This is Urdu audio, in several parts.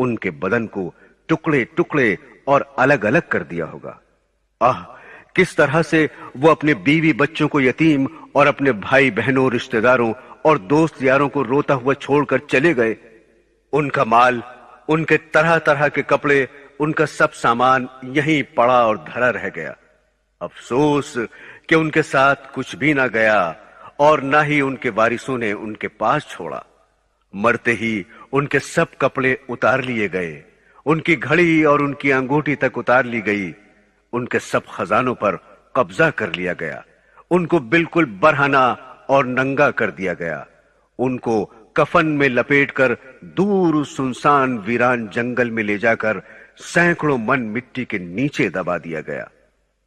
ان کے بدن کو ٹکڑے ٹکڑے اور الگ الگ کر دیا ہوگا۔ کس طرح سے وہ اپنے بیوی بچوں کو یتیم اور اپنے بھائی بہنوں، رشتہ داروں اور دوست یاروں کو روتا ہوا چھوڑ کر چلے گئے۔ ان کا مال، ان کے طرح طرح کے کپڑے، ان کا سب سامان یہیں پڑا اور دھرا رہ گیا۔ افسوس کہ ان کے ساتھ کچھ بھی نہ گیا اور نہ ہی ان کے وارثوں نے ان کے پاس چھوڑا۔ مرتے ہی ان کے سب کپڑے اتار لیے گئے، ان کی گھڑی اور ان کی انگوٹھی تک اتار لی گئی، ان کے سب خزانوں پر قبضہ کر لیا گیا، ان کو بالکل برہنہ اور ننگا کر دیا گیا، ان کو کفن میں لپیٹ کر دور اس سنسان ویران جنگل میں لے جا کر سینکڑوں من مٹی کے نیچے دبا دیا گیا۔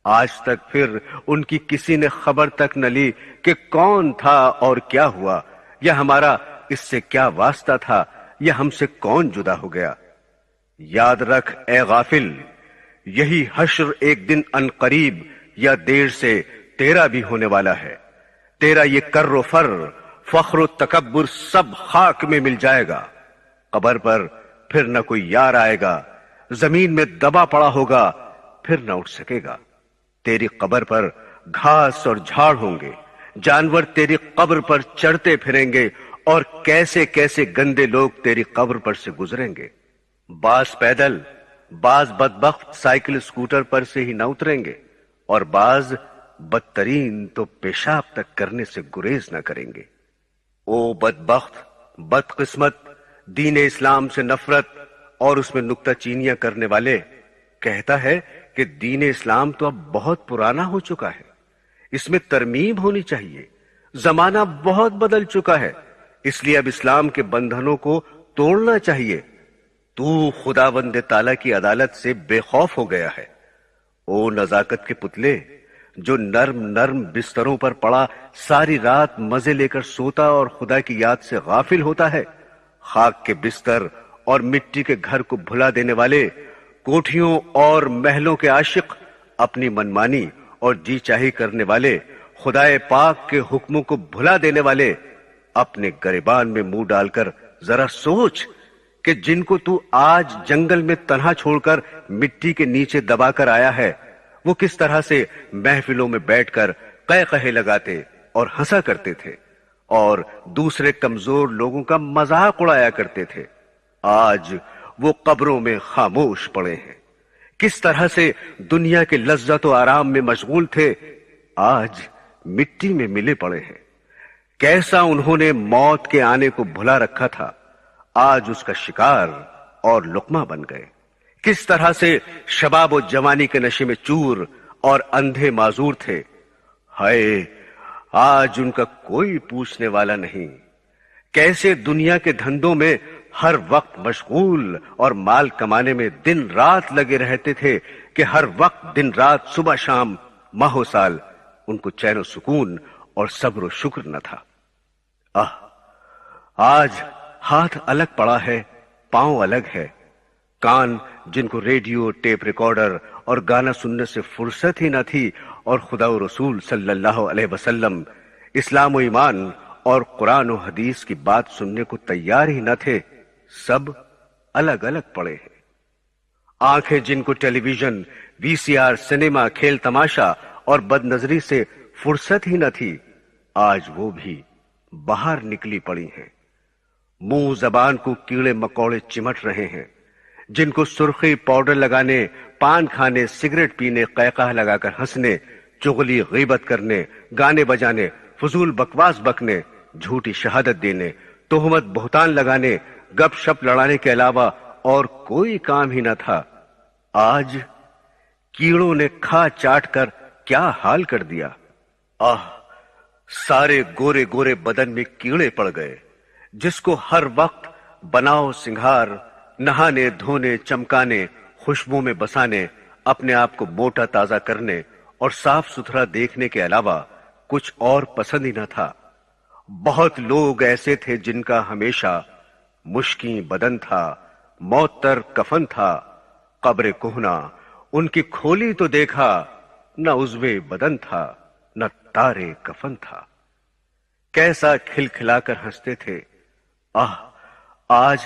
آج تک پھر ان کی کسی نے خبر تک نہ لی کہ کون تھا اور کیا ہوا، یا ہمارا اس سے کیا واسطہ تھا، یا ہم سے کون جدا ہو گیا۔ یاد رکھ اے غافل، یہی حشر ایک دن ان قریب یا دیر سے تیرا بھی ہونے والا ہے۔ تیرا یہ کر و فر، فخر و تکبر سب خاک میں مل جائے گا۔ قبر پر پھر نہ کوئی یار آئے گا، زمین میں دبا پڑا ہوگا، پھر نہ اٹھ سکے گا۔ تیری قبر پر گھاس اور جھاڑ ہوں گے، جانور تیری قبر پر چڑھتے پھریں گے، اور کیسے کیسے گندے لوگ تیری قبر پر سے گزریں گے۔ بعض پیدل، بعض بدبخت سائیکل اسکوٹر پر سے ہی نہ اتریں گے، اور بعض بدترین تو پیشاب تک کرنے سے گریز نہ کریں گے۔ او بدبخت، بدقسمت، دین اسلام سے نفرت اور اس میں نکتہ چینیاں کرنے والے، کہتا ہے کہ دین اسلام تو اب بہت پرانا ہو چکا ہے، اس میں ترمیم ہونی چاہیے، زمانہ بہت بدل چکا ہے، اس لیے اب اسلام کے بندھنوں کو توڑنا چاہیے۔ تو خداوند تعالیٰ کی عدالت سے بے خوف ہو گیا ہے۔ او نزاکت کے پتلے، جو نرم نرم بستروں پر پڑا ساری رات مزے لے کر سوتا اور خدا کی یاد سے غافل ہوتا ہے، خاک کے بستر اور مٹی کے گھر کو بھلا دینے والے، کوٹھیوں اور محلوں کے عاشق، اپنی منمانی اور جی چاہی کرنے والے، خدائے پاک کے حکموں کو بھلا دینے والے، اپنے گریبان میں منہ ڈال کر ذرا سوچ کہ جن کو تو آج جنگل میں تنہا چھوڑ کر مٹی کے نیچے دبا کر آیا ہے، وہ کس طرح سے محفلوں میں بیٹھ کر قہقہے لگاتے اور ہنسا کرتے تھے اور دوسرے کمزور لوگوں کا مذاق اڑایا کرتے تھے۔ آج وہ قبروں میں خاموش پڑے ہیں۔ کس طرح سے دنیا کے لذت و آرام میں مشغول تھے، آج مٹی میں ملے پڑے ہیں۔ کیسا انہوں نے موت کے آنے کو بھلا رکھا تھا، آج اس کا شکار اور لقمہ بن گئے۔ کس طرح سے شباب و جوانی کے نشے میں چور اور اندھے معذور تھے، ہائے آج ان کا کوئی پوچھنے والا نہیں۔ کیسے دنیا کے دھندوں میں ہر وقت مشغول اور مال کمانے میں دن رات لگے رہتے تھے کہ ہر وقت دن رات صبح شام ماہ و سال ان کو چین و سکون اور صبر و شکر نہ تھا۔ آج ہاتھ الگ پڑا ہے، پاؤں الگ ہے، کان جن کو ریڈیو، ٹیپ ریکارڈر اور گانا سننے سے فرصت ہی نہ تھی، اور خدا و رسول صلی اللہ علیہ وسلم، اسلام و ایمان اور قرآن و حدیث کی بات سننے کو تیار ہی نہ تھے، سب الگ الگ پڑے ہیں۔ آنکھیں جن کو ٹیلی ویژن، وی سی آر، سنیما، کھیل تماشا اور بد نظری سے فرصت ہی نہ تھی، آج وہ بھی باہر نکلی پڑی ہیں۔ منہ زبان کو کیڑے مکوڑے چمٹ رہے ہیں، جن کو سرخی پاؤڈر لگانے، پان کھانے، سگریٹ پینے، قہقہ لگا کر ہنسنے، چغلی غیبت کرنے، گانے بجانے، فضول بکواس بکنے، جھوٹی شہادت دینے، تہمت بہتان لگانے، گپ شپ لڑانے کے علاوہ اور کوئی کام ہی نہ تھا، آج کیڑوں نے کھا چاٹ کر کیا حال کر دیا۔ سارے گورے گورے بدن میں کیڑے پڑ گئے، جس کو ہر وقت بناؤ سنگھار، نہانے دھونے، چمکانے، خوشبو میں بسانے، اپنے آپ کو موٹا تازہ کرنے اور صاف ستھرا دیکھنے کے علاوہ کچھ اور پسند ہی نہ تھا۔ بہت لوگ ایسے تھے جن کا ہمیشہ مشکیں بدن تھا، معطر کفن تھا، قبر کہنا ان کی کھولی تو دیکھا، نہ عضوے بدن تھا، نہ تارے کفن تھا۔ کیسا کھل کھلا کر ہنستے تھے، آج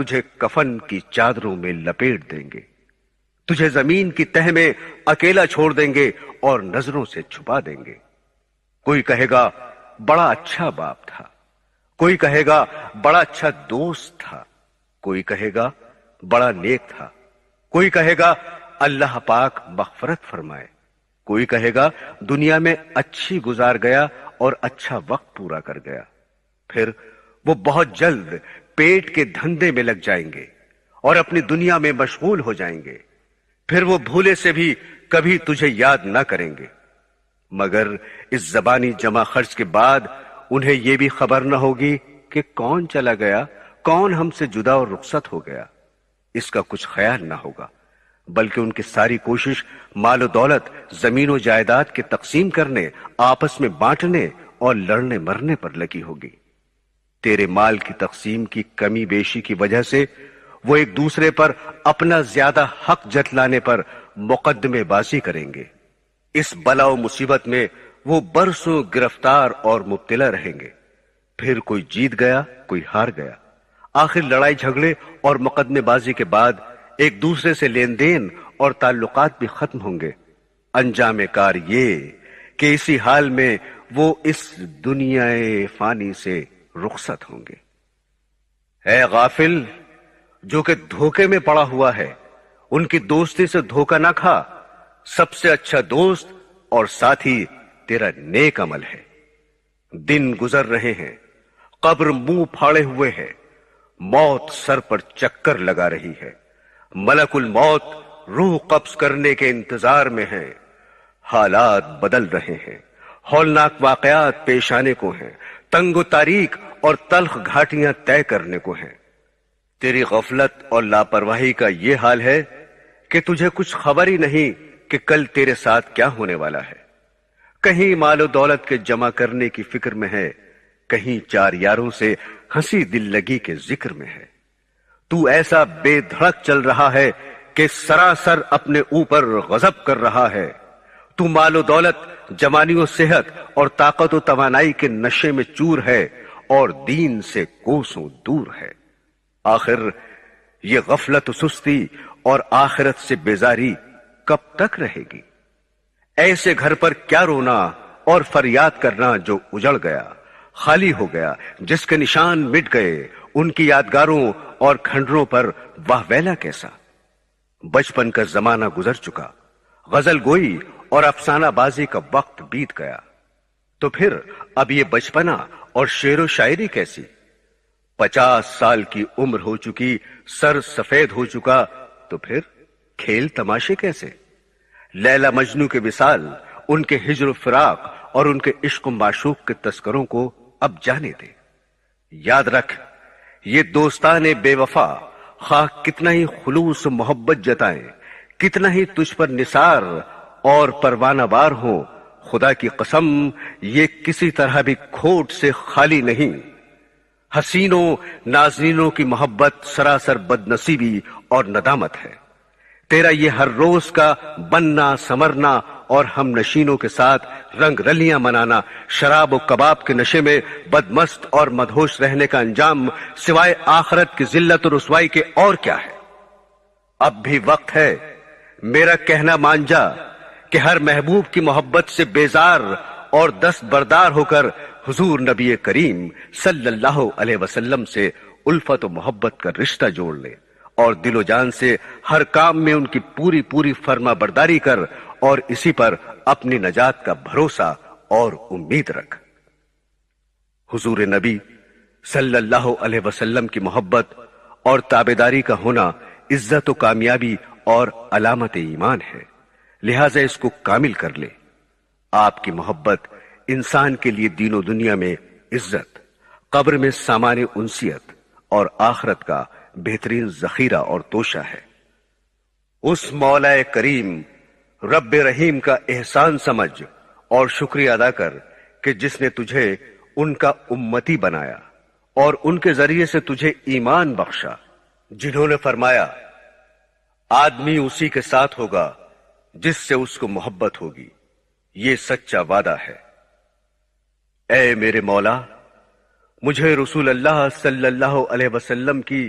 تجھے کفن کی چادروں میں لپیٹ دیں گے، تجھے زمین کی تہ میں اکیلا چھوڑ دیں گے اور نظروں سے چھپا دیں گے۔ کوئی کہے گا بڑا اچھا باپ تھا، کوئی کہے گا بڑا اچھا دوست تھا، کوئی کہے گا بڑا نیک تھا، کوئی کہے گا اللہ پاک مغفرت فرمائے، کوئی کہے گا دنیا میں اچھی گزار گیا اور اچھا وقت پورا کر گیا۔ پھر وہ بہت جلد پیٹ کے دھندے میں لگ جائیں گے اور اپنی دنیا میں مشغول ہو جائیں گے۔ پھر وہ بھولے سے بھی کبھی تجھے یاد نہ کریں گے، مگر اس زبانی جمع خرچ کے بعد انہیں یہ بھی خبر نہ ہوگی کہ کون چلا گیا، کون ہم سے جدا اور رخصت ہو گیا۔ اس کا کچھ خیال نہ ہوگا، بلکہ ان کی ساری کوشش مال و دولت، زمین و جائیداد کے تقسیم کرنے، آپس میں بانٹنے اور لڑنے مرنے پر لگی ہوگی۔ تیرے مال کی تقسیم کی کمی بیشی کی وجہ سے وہ ایک دوسرے پر اپنا زیادہ حق جتلانے پر مقدمے بازی کریں گے۔ اس بلا و مصیبت میں وہ برسوں گرفتار اور مبتلا رہیں گے۔ پھر کوئی جیت گیا، کوئی ہار گیا۔ آخر لڑائی جھگڑے اور مقدمے بازی کے بعد ایک دوسرے سے لین دین اور تعلقات بھی ختم ہوں گے۔ انجام کار یہ کہ اسی حال میں وہ اس دنیا فانی سے رخصت ہوں گے۔ اے غافل، جو کہ دھوکے میں پڑا ہوا ہے، ان کی دوستی سے دھوکہ نہ کھا۔ سب سے اچھا دوست اور ساتھی تیرا نیک عمل ہے۔ دن گزر رہے ہیں، قبر منہ پھاڑے ہوئے ہے، موت سر پر چکر لگا رہی ہے، ملک الموت روح قبض کرنے کے انتظار میں ہے۔ حالات بدل رہے ہیں، ہولناک واقعات پیش آنے کو ہیں، تنگ و تاریک اور تلخ گھاٹیاں طے کرنے کو ہیں۔ تیری غفلت اور لاپرواہی کا یہ حال ہے کہ تجھے کچھ خبر ہی نہیں کہ کل تیرے ساتھ کیا ہونے والا ہے۔ کہیں مال و دولت کے جمع کرنے کی فکر میں ہے، کہیں چار یاروں سے ہنسی دل لگی کے ذکر میں ہے۔ تو ایسا بے دھڑک چل رہا ہے کہ سراسر اپنے اوپر غضب کر رہا ہے۔ تو مال و دولت، جوانی و صحت اور طاقت و توانائی کے نشے میں چور ہے اور دین سے کوسوں دور ہے۔ آخر یہ غفلت و سستی اور آخرت سے بیزاری کب تک رہے گی؟ ایسے گھر پر کیا رونا اور فریاد کرنا جو اجڑ گیا، خالی ہو گیا، جس کے نشان مٹ گئے، ان کی یادگاروں اور کھنڈروں پر واہ ویلا کیسا۔ بچپن کا زمانہ گزر چکا، غزل گوئی اور افسانہ بازی کا وقت بیت گیا، تو پھر اب یہ بچپنا اور شعر و شاعری کیسی؟ 50 سال کی عمر ہو چکی، سر سفید ہو چکا، تو پھر کھیل تماشے کیسے؟ لیلا مجنو کے وصال، ان کے ہجر و فراق اور ان کے عشق و معشوق کے تذکروں کو اب جانے دے۔ یاد رکھ، یہ دوستان بے وفا خواہ کتنا ہی خلوص و محبت جتائیں، کتنا ہی تجھ پر نثار اور پروانہ وار ہوں، خدا کی قسم یہ کسی طرح بھی کھوٹ سے خالی نہیں۔ حسینوں ناظرینوں کی محبت سراسر بد نصیبی اور ندامت ہے۔ تیرا یہ ہر روز کا بننا سمرنا اور ہم نشینوں کے ساتھ رنگ رلیاں منانا، شراب و کباب کے نشے میں بدمست اور مدہوش رہنے کا انجام سوائے آخرت کی ذلت و رسوائی کے اور کیا ہے؟ اب بھی وقت ہے، میرا کہنا مان جا کہ ہر محبوب کی محبت سے بیزار اور دست بردار ہو کر حضور نبی کریم صلی اللہ علیہ وسلم سے الفت و محبت کا رشتہ جوڑ لے اور دل و جان سے ہر کام میں ان کی پوری پوری فرما برداری کر اور اسی پر اپنی نجات کا بھروسہ اور امید رکھ۔ حضور نبی صلی اللہ علیہ وسلم کی محبت اور تابعداری کا ہونا عزت و کامیابی اور علامت ایمان ہے، لہٰذا اس کو کامل کر لے۔ آپ کی محبت انسان کے لیے دین و دنیا میں عزت، قبر میں سامان انسیت اور آخرت کا بہترین ذخیرہ اور توشہ ہے۔ اس مولا کریم رب رحیم کا احسان سمجھ اور شکریہ ادا کر کہ جس نے تجھے ان کا امتی بنایا اور ان کے ذریعے سے تجھے ایمان بخشا، جنہوں نے فرمایا آدمی اسی کے ساتھ ہوگا جس سے اس کو محبت ہوگی، یہ سچا وعدہ ہے۔ اے میرے مولا، مجھے رسول اللہ صلی اللہ علیہ وسلم کی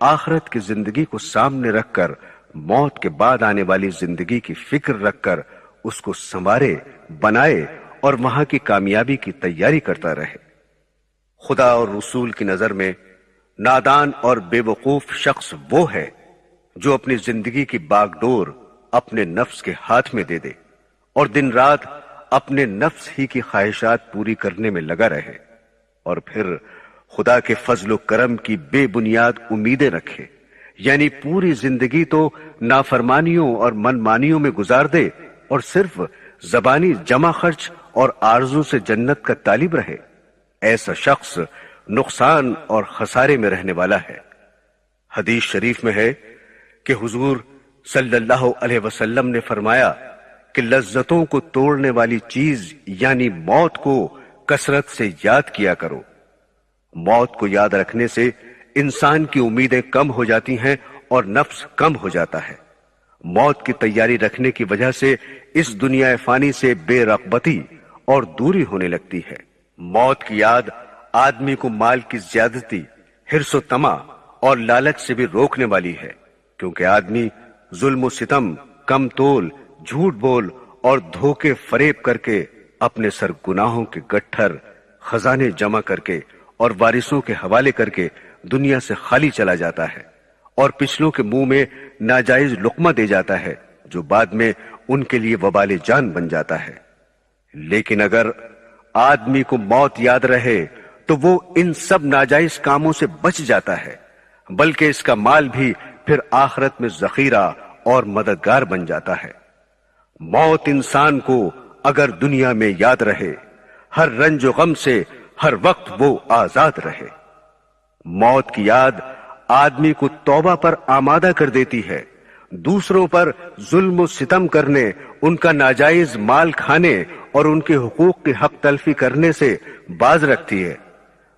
آخرت کی زندگی کو سامنے رکھ کر موت کے بعد آنے والی زندگی کی فکر رکھ کر اس کو سنوارے، بنائے اور وہاں کی کامیابی کی تیاری کرتا رہے۔ خدا اور رسول کی نظر میں نادان اور بے وقوف شخص وہ ہے جو اپنی زندگی کی باغ ڈور اپنے نفس کے ہاتھ میں دے دے اور دن رات اپنے نفس ہی کی خواہشات پوری کرنے میں لگا رہے، اور پھر خدا کے فضل و کرم کی بے بنیاد امیدیں رکھے، یعنی پوری زندگی تو نافرمانیوں اور منمانیوں میں گزار دے اور صرف زبانی جمع خرچ اور آرزو سے جنت کا طالب رہے۔ ایسا شخص نقصان اور خسارے میں رہنے والا ہے۔ حدیث شریف میں ہے کہ حضور صلی اللہ علیہ وسلم نے فرمایا کہ لذتوں کو توڑنے والی چیز یعنی موت کو کثرت سے یاد کیا کرو۔ موت کو یاد رکھنے سے انسان کی امیدیں کم ہو جاتی ہیں اور نفس کم ہو جاتا ہے۔ موت کی تیاری رکھنے کی وجہ سے اس دنیا فانی سے بے رغبتی اور دوری ہونے لگتی ہے۔ موت کی یاد آدمی کو مال کی زیادتی، حرص و طمع اور لالچ سے بھی روکنے والی ہے، کیونکہ آدمی ظلم و ستم، کم تول، جھوٹ بول اور دھوکے فریب کر کے اپنے سر گناہوں کے گٹھر خزانے جمع کر کے اور وارثوں کے حوالے کر کے دنیا سے خالی چلا جاتا ہے اور پچھلوں کے منہ میں ناجائز لقمہ دے جاتا ہے جو بعد میں ان کے لیے وبال جان بن جاتا ہے۔ لیکن اگر آدمی کو موت یاد رہے تو وہ ان سب ناجائز کاموں سے بچ جاتا ہے، بلکہ اس کا مال بھی پھر آخرت میں ذخیرہ اور مددگار بن جاتا ہے۔ موت انسان کو اگر دنیا میں یاد رہے، ہر رنج و غم سے ہر وقت وہ آزاد رہے۔ موت کی یاد آدمی کو توبہ پر آمادہ کر دیتی ہے، دوسروں پر ظلم و ستم کرنے، ان کا ناجائز مال کھانے اور ان کے حقوق کی حق تلفی کرنے سے باز رکھتی ہے۔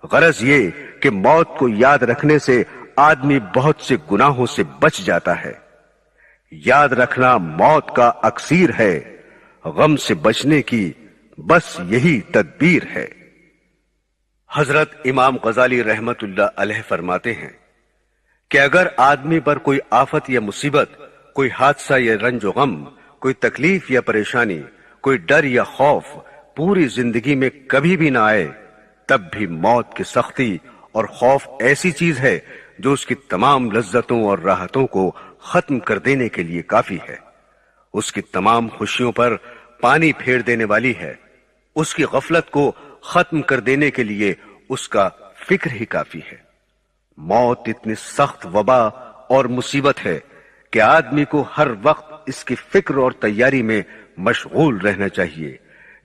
غرض یہ کہ موت کو یاد رکھنے سے آدمی بہت سے گناہوں سے بچ جاتا ہے۔ یاد رکھنا موت کا اکسیر ہے، غم سے بچنے کی بس یہی تدبیر ہے۔ حضرت امام غزالی رحمت اللہ علیہ فرماتے ہیں کہ اگر آدمی پر کوئی آفت یا مصیبت، کوئی حادثہ یا رنج و غم، کوئی تکلیف یا پریشانی، کوئی ڈر یا خوف پوری زندگی میں کبھی بھی نہ آئے، تب بھی موت کی سختی اور خوف ایسی چیز ہے جو اس کی تمام لذتوں اور راحتوں کو ختم کر دینے کے لیے کافی ہے، اس کی تمام خوشیوں پر پانی پھیر دینے والی ہے، اس کی غفلت کو ختم کر دینے کے لیے اس کا فکر ہی کافی ہے۔ موت اتنی سخت وبا اور مصیبت ہے کہ آدمی کو ہر وقت اس کی فکر اور تیاری میں مشغول رہنا چاہیے،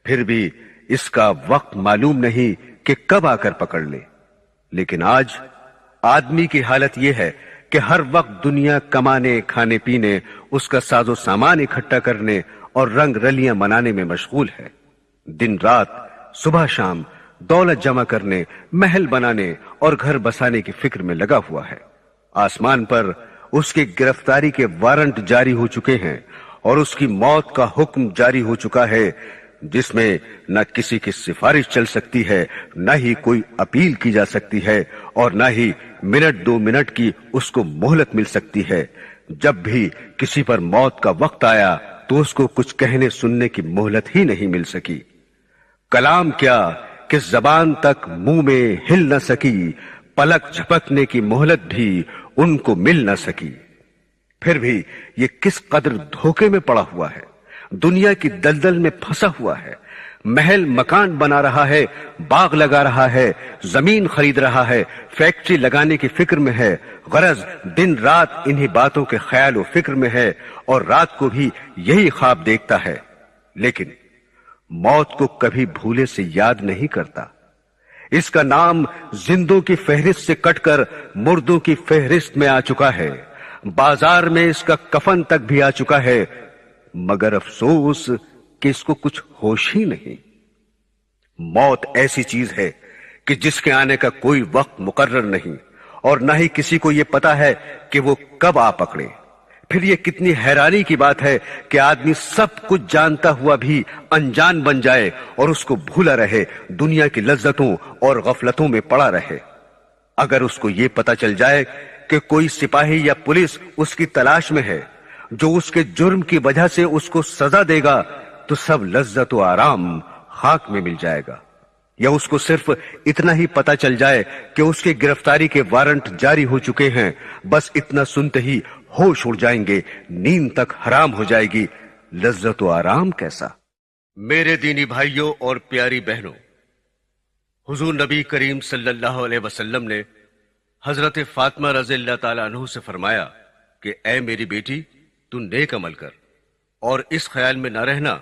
پھر بھی اس کا وقت معلوم نہیں کہ کب آ کر پکڑ لے۔ لیکن آج آدمی کی حالت یہ ہے کہ ہر وقت دنیا کمانے، کھانے پینے، اس کا ساز و سامان اکٹھا کرنے اور رنگ رلیاں منانے میں مشغول ہے۔ دن رات، صبح شام دولت جمع کرنے، محل بنانے اور گھر بسانے کی فکر میں لگا ہوا ہے۔ آسمان پر اس کی گرفتاری کے وارنٹ جاری ہو چکے ہیں اور اس کی موت کا حکم جاری ہو چکا ہے، جس میں نہ کسی کی سفارش چل سکتی ہے، نہ ہی کوئی اپیل کی جا سکتی ہے اور نہ ہی منٹ دو منٹ کی اس کو مہلت مل سکتی ہے۔ جب بھی کسی پر موت کا وقت آیا تو اس کو کچھ کہنے سننے کی مہلت ہی نہیں مل سکی۔ کلام کیا کہ زبان تک منہ میں ہل نہ سکی، پلک جھپکنے کی مہلت بھی ان کو مل نہ سکی۔ پھر بھی یہ کس قدر دھوکے میں پڑا ہوا ہے، دنیا کی دلدل میں پھنسا ہوا ہے، محل مکان بنا رہا ہے، باغ لگا رہا ہے، زمین خرید رہا ہے، فیکٹری لگانے کی فکر میں ہے، غرض دن رات انہی باتوں کے خیال و فکر میں ہے اور رات کو بھی یہی خواب دیکھتا ہے، لیکن موت کو کبھی بھولے سے یاد نہیں کرتا۔ اس کا نام زندوں کی فہرست سے کٹ کر مردوں کی فہرست میں آ چکا ہے، بازار میں اس کا کفن تک بھی آ چکا ہے، مگر افسوس کہ اس کو کچھ ہوش ہی نہیں۔ موت ایسی چیز ہے کہ جس کے آنے کا کوئی وقت مقرر نہیں اور نہ ہی کسی کو یہ پتا ہے کہ وہ کب آ پکڑے۔ پھر یہ کتنی حیرانی کی بات ہے کہ آدمی سب کچھ جانتا ہوا بھی انجان بن جائے اور اس کو بھولا رہے، دنیا کی لذتوں اور غفلتوں میں پڑا رہے۔ اگر اس کو یہ پتا چل جائے کہ کوئی سپاہی یا پولیس اس کی تلاش میں ہے جو اس کے جرم کی وجہ سے اس کو سزا دے گا تو سب لذت و آرام خاک میں مل جائے گا، یا اس کو صرف اتنا ہی پتا چل جائے کہ اس کی گرفتاری کے وارنٹ جاری ہو چکے ہیں، بس اتنا سنتے ہی ہوش اڑ جائیں گے، نیند تک حرام ہو جائے گی، لذت و آرام کیسا۔ میرے دینی بھائیوں اور پیاری بہنوں، حضور نبی کریم صلی اللہ علیہ وسلم نے حضرت فاطمہ رضی اللہ تعالیٰ عنہ سے فرمایا کہ اے میری بیٹی، تو نیک عمل کر اور اس خیال میں نہ رہنا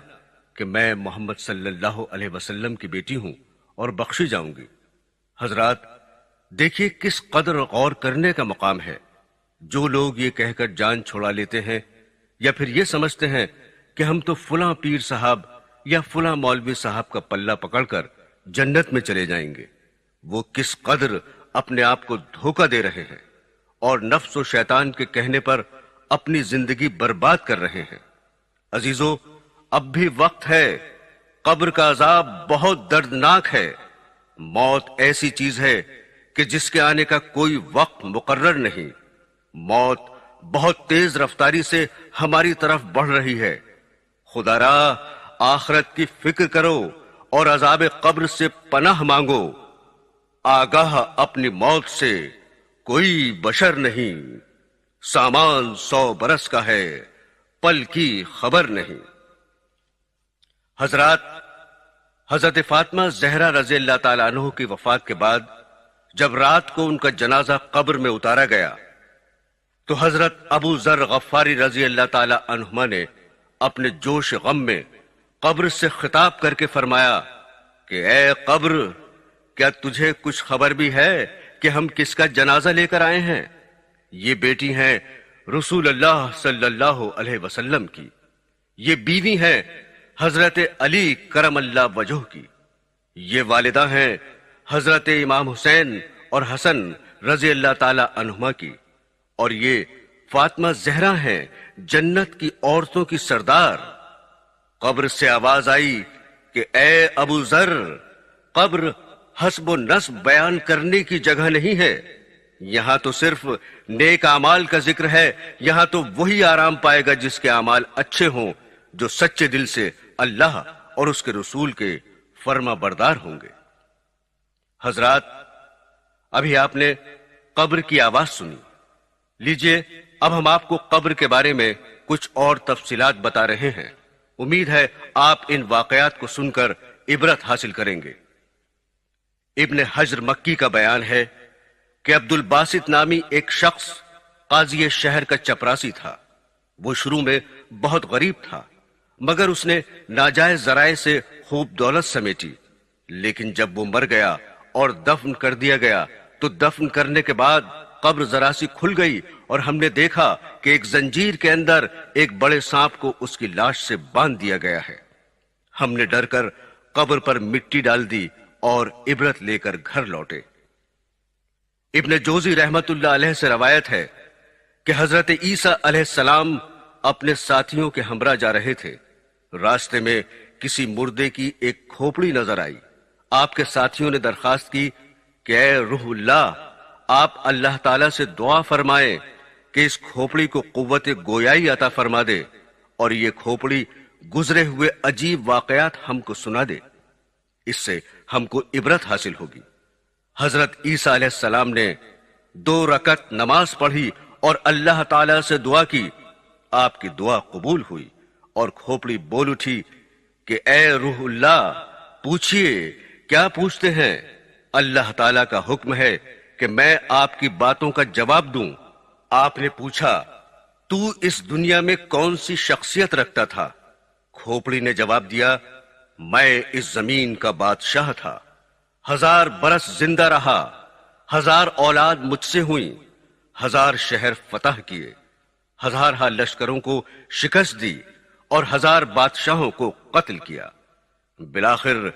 کہ میں محمد صلی اللہ علیہ وسلم کی بیٹی ہوں اور بخشی جاؤں گی۔ حضرات دیکھیے کس قدر غور کرنے کا مقام ہے۔ جو لوگ یہ کہہ کر جان چھوڑا لیتے ہیں یا پھر یہ سمجھتے ہیں کہ ہم تو فلاں پیر صاحب یا فلاں مولوی صاحب کا پلہ پکڑ کر جنت میں چلے جائیں گے، وہ کس قدر اپنے آپ کو دھوکہ دے رہے ہیں اور نفس و شیطان کے کہنے پر اپنی زندگی برباد کر رہے ہیں۔ عزیزو، اب بھی وقت ہے، قبر کا عذاب بہت دردناک ہے۔ موت ایسی چیز ہے کہ جس کے آنے کا کوئی وقت مقرر نہیں۔ موت بہت تیز رفتاری سے ہماری طرف بڑھ رہی ہے۔ خدا را آخرت کی فکر کرو اور عذاب قبر سے پناہ مانگو۔ آگاہ اپنی موت سے کوئی بشر نہیں، سامان 100 برس کا ہے، پل کی خبر نہیں۔ حضرات، حضرت فاطمہ زہرا رضی اللہ تعالیٰ عنہ کی وفات کے بعد جب رات کو ان کا جنازہ قبر میں اتارا گیا تو حضرت ابو ذر غفاری رضی اللہ تعالیٰ عنہما نے اپنے جوش غم میں قبر سے خطاب کر کے فرمایا کہ اے قبر، کیا تجھے کچھ خبر بھی ہے کہ ہم کس کا جنازہ لے کر آئے ہیں؟ یہ بیٹی ہیں رسول اللہ صلی اللہ علیہ وسلم کی، یہ بیوی ہیں حضرت علی کرم اللہ وجہ کی، یہ والدہ ہیں حضرت امام حسین اور حسن رضی اللہ تعالی عنہما کی، اور یہ فاطمہ زہرا ہیں جنت کی عورتوں کی سردار۔ قبر سے آواز آئی کہ اے ابو ذر، قبر حسب و نسب بیان کرنے کی جگہ نہیں ہے، یہاں تو صرف نیک اعمال کا ذکر ہے، یہاں تو وہی آرام پائے گا جس کے اعمال اچھے ہوں، جو سچے دل سے اللہ اور اس کے رسول کے فرما بردار ہوں گے۔ حضرات، ابھی آپ نے قبر کی آواز سنی، لیجئے اب ہم آپ کو قبر کے بارے میں کچھ اور تفصیلات بتا رہے ہیں۔ امید ہے آپ ان واقعات کو سن کر عبرت حاصل کریں گے۔ ابن حجر مکی کا بیان ہے کہ عبد الباسط نامی ایک شخص قاضی شہر کا چپراسی تھا۔ وہ شروع میں بہت غریب تھا، مگر اس نے ناجائز ذرائع سے خوب دولت سمیٹی، لیکن جب وہ مر گیا اور دفن کر دیا گیا تو دفن کرنے کے بعد قبر ذرا سی کھل گئی اور ہم نے دیکھا کہ ایک زنجیر کے اندر ایک بڑے سانپ کو اس کی لاش سے باندھ دیا گیا ہے۔ ہم نے ڈر کر قبر پر مٹی ڈال دی اور عبرت لے کر گھر لوٹے۔ ابن جوزی رحمت اللہ علیہ سے روایت ہے کہ حضرت عیسیٰ علیہ السلام اپنے ساتھیوں کے ہمراہ جا رہے تھے، راستے میں کسی مردے کی ایک کھوپڑی نظر آئی۔ آپ کے ساتھیوں نے درخواست کی کہ اے روح اللہ، آپ اللہ تعالیٰ سے دعا فرمائیں کہ اس کھوپڑی کو قوت گویائی عطا فرما دے اور یہ کھوپڑی گزرے ہوئے عجیب واقعات ہم کو سنا دے، اس سے ہم کو عبرت حاصل ہوگی۔ حضرت عیسیٰ علیہ السلام نے 2 رکعت نماز پڑھی اور اللہ تعالیٰ سے دعا کی، آپ کی دعا قبول ہوئی اور کھوپڑی بول اٹھی کہ اے روح اللہ، پوچھئے کیا پوچھتے ہیں؟ اللہ تعالیٰ کا حکم ہے کہ میں آپ کی باتوں کا جواب دوں۔ آپ نے پوچھا، تو اس دنیا میں کون سی شخصیت رکھتا تھا؟ کھوپڑی نے جواب دیا، میں اس زمین کا بادشاہ تھا، 1000 برس زندہ رہا، 1000 اولاد مجھ سے ہوئیں، 1000 شہر فتح کیے، 1000 لشکروں کو شکست دی اور 1000 بادشاہوں کو قتل کیا۔ بالآخر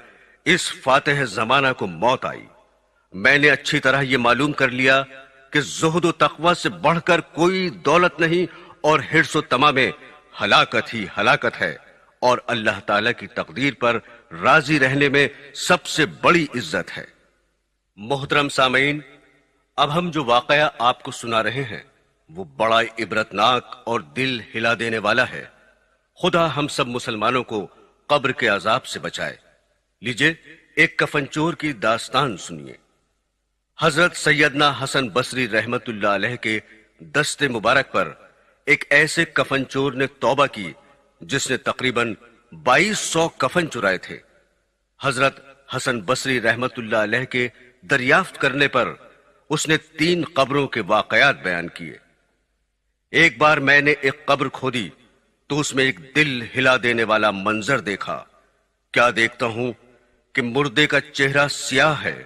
اس فاتح زمانہ کو موت آئی۔ میں نے اچھی طرح یہ معلوم کر لیا کہ زہد و تقوی سے بڑھ کر کوئی دولت نہیں اور حرص و طمع میں ہلاکت ہی ہلاکت ہے، اور اللہ تعالیٰ کی تقدیر پر راضی رہنے میں سب سے بڑی عزت ہے۔ محترم سامعین، اب ہم جو واقعہ آپ کو سنا رہے ہیں وہ بڑا عبرتناک اور دل ہلا دینے والا ہے۔ خدا ہم سب مسلمانوں کو قبر کے عذاب سے بچائے۔ لیجئے ایک کفن چور کی داستان سنیے۔ حضرت سیدنا حسن بصری رحمت اللہ علیہ کے دست مبارک پر ایک ایسے کفن چور نے توبہ کی جس نے تقریباً 2200 کفن چرائے تھے۔ حضرت حسن بصری رحمت اللہ علیہ کے دریافت کرنے پر اس نے 3 قبروں کے واقعات بیان کیے۔ ایک بار میں نے ایک قبر کھودی تو اس میں ایک دل ہلا دینے والا منظر دیکھا۔ کیا دیکھتا ہوں کہ مردے کا چہرہ سیاہ ہے،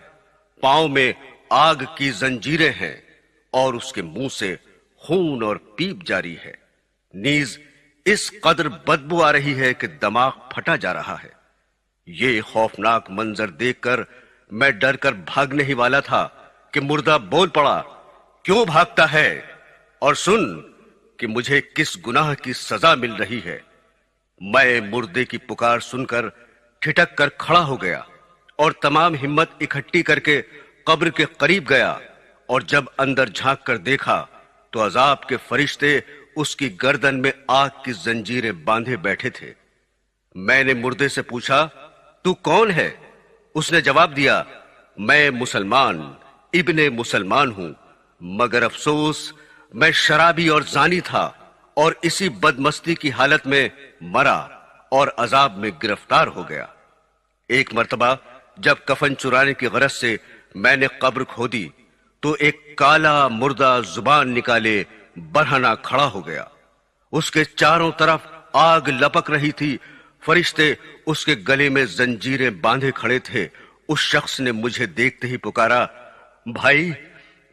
پاؤں میں آگ کی زنجیریں ہیں اور اس کے منہ سے خون اور پیپ جاری ہے، نیز اس قدر بدبو آ رہی ہے کہ دماغ پھٹا جا رہا ہے۔ یہ خوفناک منظر دیکھ کر میں ڈر کر بھاگنے ہی والا تھا کہ مردہ بول پڑا، کیوں بھاگتا ہے؟ اور سن کہ مجھے کس گناہ کی سزا مل رہی ہے۔ میں مردے کی پکار سن کر ٹھٹک کر کھڑا ہو گیا اور تمام ہمت اکٹھی کر کے قبر کے قریب گیا، اور جب اندر جھانک کر دیکھا تو عذاب کے فرشتے اس کی گردن میں آگ کی زنجیریں باندھے بیٹھے تھے۔ میں نے مردے سے پوچھا، تو کون ہے؟ اس نے جواب دیا، میں مسلمان ابن مسلمان ہوں، مگر افسوس میں شرابی اور زانی تھا اور اسی بدمستی کی حالت میں مرا اور عذاب میں گرفتار ہو گیا۔ ایک مرتبہ جب کفن چرانے کی غرض سے میں نے قبر کھودی تو ایک کالا مردہ زبان نکالے برہنہ کھڑا ہو گیا۔ اس کے چاروں طرف آگ لپک رہی تھی، فرشتے اس کے گلے میں زنجیریں باندھے کھڑے تھے۔ اس شخص نے مجھے دیکھتے ہی پکارا، بھائی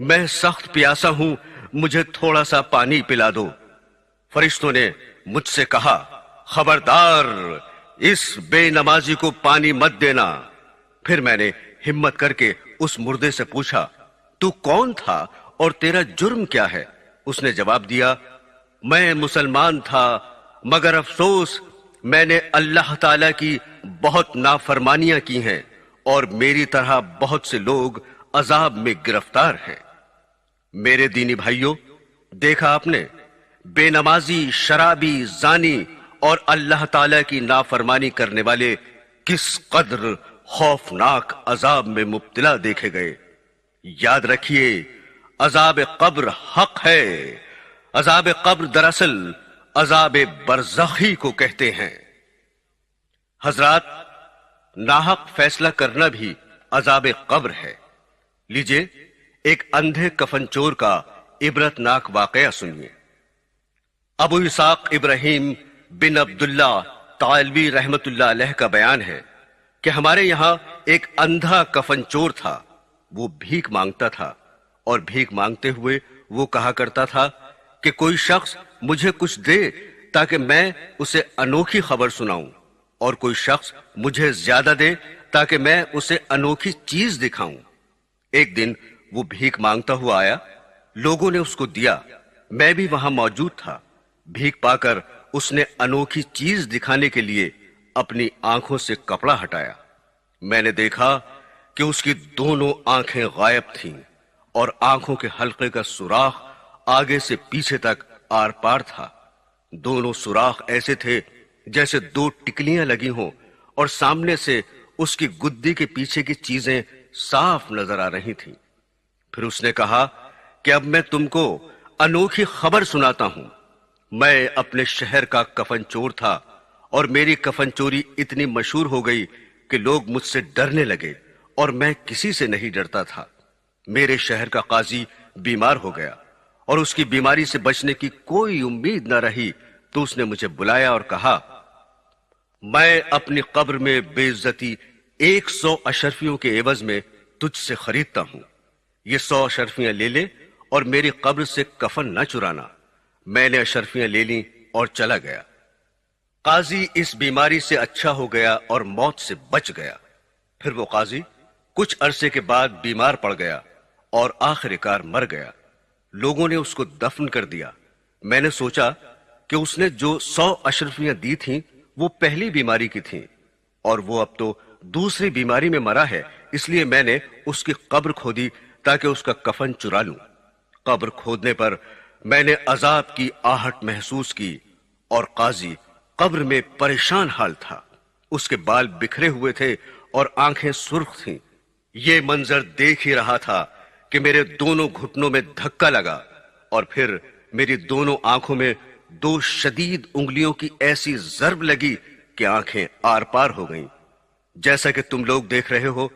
میں سخت پیاسا ہوں، مجھے تھوڑا سا پانی پلا دو۔ فرشتوں نے مجھ سے کہا، خبردار اس بے نمازی کو پانی مت دینا۔ پھر میں نے ہمت کر کے اس مردے سے پوچھا، تو کون تھا اور تیرا جرم کیا ہے؟ اس نے جواب دیا، میں مسلمان تھا مگر افسوس میں نے اللہ تعالی کی بہت نافرمانیاں کی ہیں اور میری طرح بہت سے لوگ عذاب میں گرفتار ہیں۔ میرے دینی بھائیوں، دیکھا آپ نے، بے نمازی، شرابی، زانی اور اللہ تعالی کی نافرمانی کرنے والے کس قدر خوفناک عذاب میں مبتلا دیکھے گئے۔ یاد رکھیے، عذاب قبر حق ہے۔ عذاب قبر دراصل عذاب برزخی کو کہتے ہیں۔ حضرات، ناحق فیصلہ کرنا بھی عذاب قبر ہے۔ لیجئے ایک اندھے کفن چور کا عبرتناک واقعہ سنیے۔ ابو اسحاق ابراہیم بن عبداللہ طالبی رحمت اللہ علیہ کا بیان ہے کہ ہمارے یہاں ایک اندھا کفن چور تھا۔ وہ بھیک مانگتا تھا اور بھیک مانگتے ہوئے وہ کہا کرتا تھا کہ کوئی شخص مجھے کچھ دے تاکہ میں اسے انوکھی خبر سناؤں، اور کوئی شخص مجھے زیادہ دے تاکہ میں اسے انوکھی چیز دکھاؤں۔ ایک دن وہ بھیک مانگتا ہوا آیا، لوگوں نے اس کو دیا، میں بھی وہاں موجود تھا۔ بھیک پا کر اس نے انوکھی چیز دکھانے کے لیے اپنی آنکھوں سے کپڑا ہٹایا۔ میں نے دیکھا کہ اس کی دونوں آنکھیں غائب تھیں اور آنکھوں کے حلقے کا سوراخ آگے سے پیچھے تک آر پار تھا۔ دونوں سوراخ ایسے تھے جیسے 2 ٹکلیاں لگی ہوں، اور سامنے سے اس کی گدی کے پیچھے کی چیزیں صاف نظر آ رہی تھیں۔ پھر اس نے کہا کہ اب میں تم کو انوکھی خبر سناتا ہوں۔ میں اپنے شہر کا کفن چور تھا اور میری کفن چوری اتنی مشہور ہو گئی کہ لوگ مجھ سے ڈرنے لگے، اور میں کسی سے نہیں ڈرتا تھا۔ میرے شہر کا قاضی بیمار ہو گیا اور اس کی بیماری سے بچنے کی کوئی امید نہ رہی، تو اس نے مجھے بلایا اور کہا، میں اپنی قبر میں بے عزتی 100 اشرفیوں کے عوض میں تجھ سے خریدتا ہوں۔ یہ 100 اشرفیاں لے لے اور میری قبر سے کفن نہ چرانا۔ میں نے اشرفیاں لے لیں اور چلا گیا۔ قاضی اس بیماری سے اچھا ہو گیا اور موت سے بچ گیا۔ پھر وہ قاضی کچھ عرصے کے بعد بیمار پڑ گیا اور آخر کار مر گیا۔ لوگوں نے اس کو دفن کر دیا۔ میں نے سوچا کہ اس نے جو 100 اشرفیاں دی تھیں وہ پہلی بیماری کی تھیں، اور وہ اب تو دوسری بیماری میں مرا ہے، اس لیے میں نے اس کی قبر کھودی تاکہ اس کا کفن چرا لوں۔ قبر کھودنے پر میں نے عذاب کی آہٹ محسوس کی اور قاضی قبر میں پریشان حال تھا۔ اس کے بال بکھرے ہوئے تھے اور آنکھیں سرخ تھیں۔ یہ منظر دیکھ ہی رہا تھا کہ میرے دونوں گھٹنوں میں دھکا لگا اور پھر میری دونوں آنکھوں میں دو شدید انگلیوں کی ایسی ضرب لگی کہ آنکھیں آر پار ہو گئیں۔ جیسا کہ تم لوگ دیکھ رہے ہو،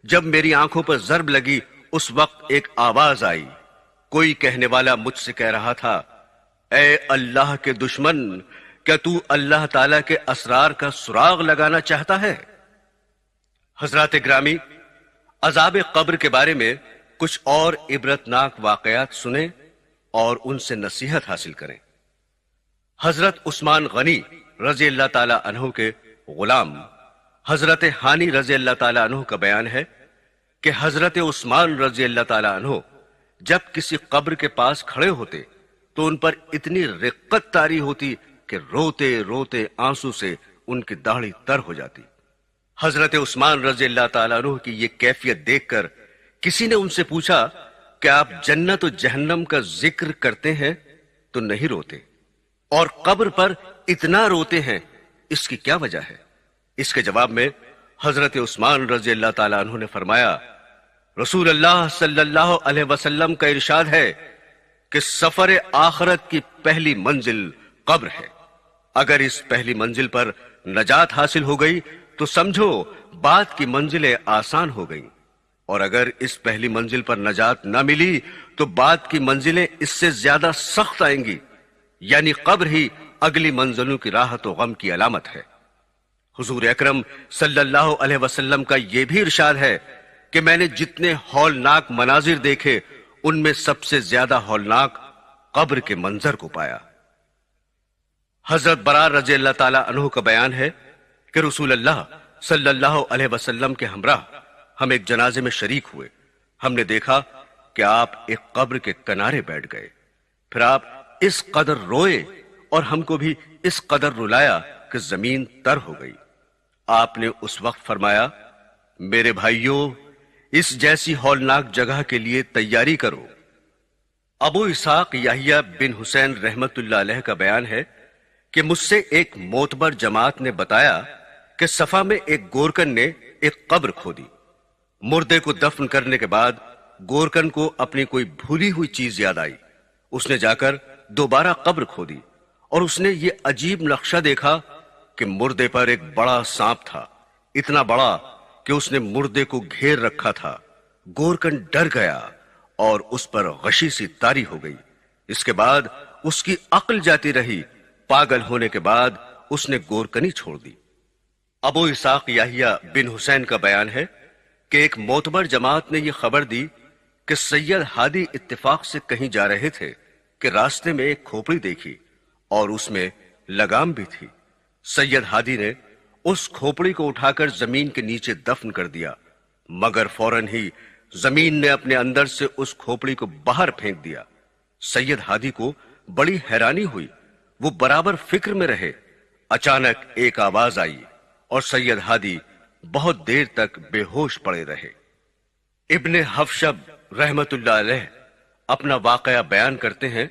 جب میری آنکھوں پر ضرب لگی اس وقت ایک آواز آئی۔ کوئی کہنے والا مجھ سے کہہ رہا تھا، اے اللہ کے دشمن، کیا تو اللہ تعالی کے اسرار کا سراغ لگانا چاہتا ہے؟ حضرات گرامی، عذاب قبر کے بارے میں کچھ اور عبرتناک واقعات سنیں اور ان سے نصیحت حاصل کریں۔ حضرت عثمان غنی رضی اللہ تعالی عنہ کے غلام حضرت ہانی رضی اللہ تعالی عنہ کا بیان ہے کہ حضرت عثمان رضی اللہ تعالی عنہ جب کسی قبر کے پاس کھڑے ہوتے تو ان پر اتنی رقت طاری ہوتی کہ روتے روتے آنسو سے ان کی داڑھی تر ہو جاتی۔ حضرت عثمان رضی اللہ تعالیٰ عنہ کی یہ کیفیت دیکھ کر کسی نے ان سے پوچھا کہ آپ جنت و جہنم کا ذکر کرتے ہیں تو نہیں روتے، اور قبر پر اتنا روتے ہیں، اس کی کیا وجہ ہے؟ اس کے جواب میں حضرت عثمان رضی اللہ تعالیٰ عنہ نے فرمایا، رسول اللہ صلی اللہ علیہ وسلم کا ارشاد ہے کہ سفر آخرت کی پہلی منزل قبر ہے۔ اگر اس پہلی منزل پر نجات حاصل ہو گئی تو سمجھو بعد کی منزلیں آسان ہو گئیں، اور اگر اس پہلی منزل پر نجات نہ ملی تو بعد کی منزلیں اس سے زیادہ سخت آئیں گی، یعنی قبر ہی اگلی منزلوں کی راحت و غم کی علامت ہے۔ حضور اکرم صلی اللہ علیہ وسلم کا یہ بھی ارشاد ہے کہ میں نے جتنے ہولناک مناظر دیکھے ان میں سب سے زیادہ ہولناک قبر کے منظر کو پایا۔ حضرت برار رضی اللہ تعالیٰ عنہ کا بیان ہے کہ رسول اللہ صلی اللہ علیہ وسلم کے ہمراہ ہم ایک جنازے میں شریک ہوئے۔ ہم نے دیکھا کہ آپ ایک قبر کے کنارے بیٹھ گئے، پھر آپ اس قدر روئے اور ہم کو بھی اس قدر رلایا کہ زمین تر ہو گئی۔ آپ نے اس وقت فرمایا، میرے بھائیوں، اس جیسی ہولناک جگہ کے لیے تیاری کرو۔ ابو اسحاق یحییٰ بن حسین رحمت اللہ علیہ کا بیان ہے کہ مجھ سے ایک معتبر جماعت نے بتایا کہ صفا میں ایک گورکن نے ایک قبر کھودی۔ مردے کو دفن کرنے کے بعد گورکن کو اپنی کوئی بھولی ہوئی چیز یاد آئی۔ اس نے جا کر دوبارہ قبر کھودی اور اس نے یہ عجیب نقشہ دیکھا کہ مردے پر ایک بڑا سانپ تھا، اتنا بڑا کہ اس نے مردے کو گھیر رکھا تھا۔ گورکن ڈر گیا اور اس پر غشی سی طاری ہو گئی۔ اس کے بعد اس کی عقل جاتی رہی۔ پاگل ہونے کے بعد اس نے گورکنی چھوڑ دی۔ ابو اسحاق یحییٰ بن حسین کا بیان ہے کہ ایک معتبر جماعت نے یہ خبر دی کہ سید ہادی اتفاق سے کہیں جا رہے تھے کہ راستے میں ایک کھوپڑی دیکھی اور اس میں لگام بھی تھی۔ سید ہادی نے اس کھوپڑی کو اٹھا کر زمین کے نیچے دفن کر دیا، مگر فوراً ہی زمین نے اپنے اندر سے اس کھوپڑی کو باہر پھینک دیا۔ سید ہادی کو بڑی حیرانی ہوئی، وہ برابر فکر میں رہے۔ اچانک ایک آواز آئی اور سید ہادی بہت دیر تک بے ہوش پڑے رہے۔ ابن حفشب رحمت اللہ علیہ اپنا واقعہ بیان کرتے ہیں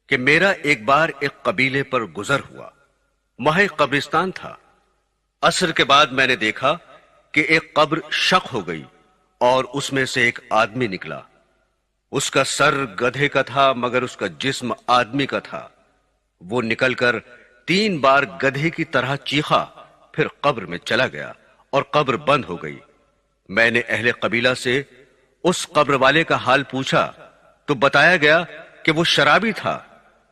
کہ میرا ایک بار ایک قبیلے پر گزر ہوا، وہاں قبرستان تھا۔ عصر کے بعد میں نے دیکھا کہ ایک قبر شق ہو گئی اور اس میں سے ایک آدمی نکلا۔ اس کا سر گدھے کا تھا مگر اس کا جسم آدمی کا تھا۔ وہ نکل کر 3 بار گدھے کی طرح چیخا، پھر قبر میں چلا گیا اور قبر بند ہو گئی۔ میں نے اہل قبیلہ سے اس قبر والے کا حال پوچھا تو بتایا گیا کہ وہ شرابی تھا۔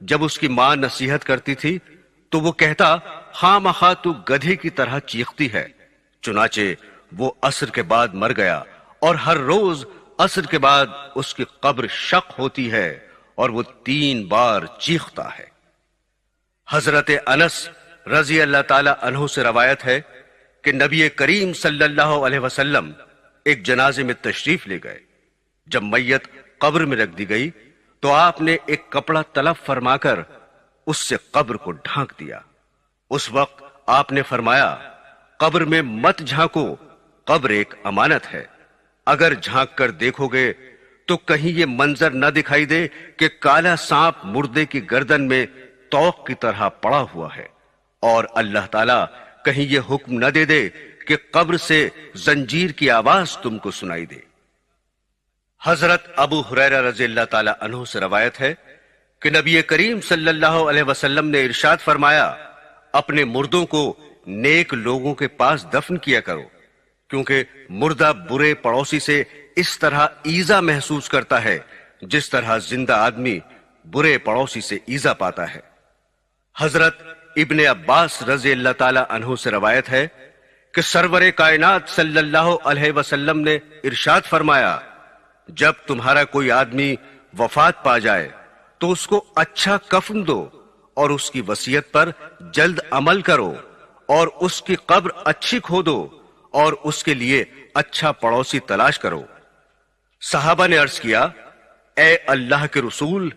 جب اس کی ماں نصیحت کرتی تھی تو وہ کہتا، خواہ مخواہ تو گدھے کی طرح چیختی ہے۔ چنانچہ وہ عصر کے بعد مر گیا اور ہر روز عصر کے بعد اس کی قبر شق ہوتی ہے اور وہ 3 بار چیختا ہے۔ حضرت انس رضی اللہ تعالی عنہ سے روایت ہے کہ نبی کریم صلی اللہ علیہ وسلم ایک جنازے میں تشریف لے گئے۔ جب میت قبر میں رکھ دی گئی تو آپ نے ایک کپڑا طلب فرما کر اس سے قبر کو ڈھانک دیا۔ اس وقت آپ نے فرمایا، قبر میں مت جھانکو، قبر ایک امانت ہے۔ اگر جھانک کر دیکھو گے تو کہیں یہ منظر نہ دکھائی دے کہ کالا سانپ مردے کی گردن میں توق کی طرح پڑا ہوا ہے، اور اللہ تعالیٰ کہیں یہ حکم نہ دے دے کہ قبر سے زنجیر کی آواز تم کو سنائی دے۔ حضرت ابو ہریرہ رضی اللہ تعالی عنہ سے روایت ہے کہ نبی کریم صلی اللہ علیہ وسلم نے ارشاد فرمایا، اپنے مردوں کو نیک لوگوں کے پاس دفن کیا کرو، کیونکہ مردہ برے پڑوسی سے اس طرح ایذا محسوس کرتا ہے جس طرح زندہ آدمی برے پڑوسی سے ایذا پاتا ہے۔ حضرت ابن عباس رضی اللہ تعالی عنہ سے روایت ہے کہ سرور کائنات صلی اللہ علیہ وسلم نے ارشاد فرمایا، جب تمہارا کوئی آدمی وفات پا جائے تو اس کو اچھا کفن دو اور اس کی وصیت پر جلد عمل کرو، اور اس کی قبر اچھی کھودو اور اس کے لیے اچھا پڑوسی تلاش کرو۔ صحابہ نے عرض کیا، اے اللہ کے رسول،